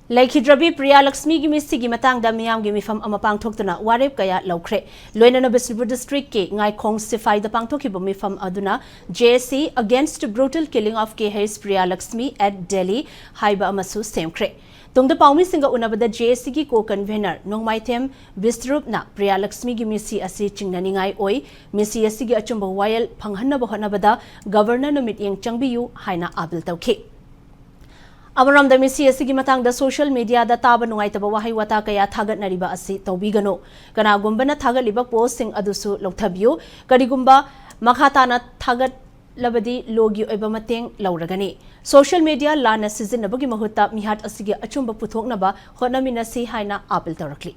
Laikhidrabi Priyalaxmi'S की matangda miyamgi mifam ama pangthokduna warep kaya laukhre loinana Manipur district ke ngaikong sifai da pangthokiba mifam aduna JSC against brutal killing of KH's Priyalaxmi at Delhi haiba amasu semkhre tungda paumi singa unabada JSC ki co-convener nongmaithem Bistrup Priyalaxmi gi misi asi chingnaningai oi misi asi gi achumba wayal phanghanna bohanabada governor numit yeng changbiyu haina abil tawkhe Amaram da misi asigi matang da social media da taba nungai taba wahai wata kaya thagat nariba asi tawbigano kana gumba na thagat liba post sing adusu loktabiyo kadi gumba makhata na thagat labadi logi oiba mateng lauragani social media lana season na bagi mahuta mihat asigi achumba puthok na ba honamina si haina apil tarakli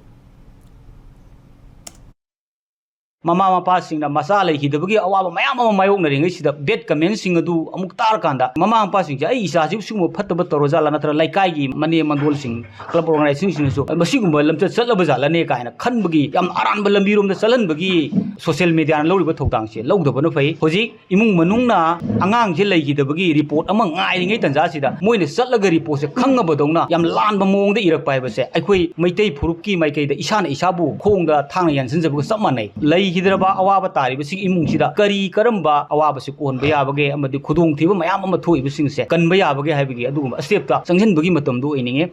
Mama mapa sing na masala hidabagi awaba mayam ama mayok na ringai sida bed comment sing adu amuk tar kanda mama mapa sing ai isa ji sumo phattaba torojala natra laikai gi mane mandol sing club organizing sing so masigumba lamcha chatlaba jala ne kaina khanbagi yam aran ba lambi rom da chalan bagi social media na lawriba thokdang se lawdaba no phai hoji imung manung na angang je lai hidabagi report ama ngai ringai tanja sida moine chatlaga report se khangaba dongna yam lan ba mong da irak pai ba se aikhoi meitei phurupki maikai da isana isabu khongda thangna yansin jabu sammanai Hidraba awaba tari bisi imungsida kari karamba awaba se kon baya bage amadi khudung thiba mayam ama thoi bising se kan baya bage haibigi adugum step ta changhin bagi matam do ininge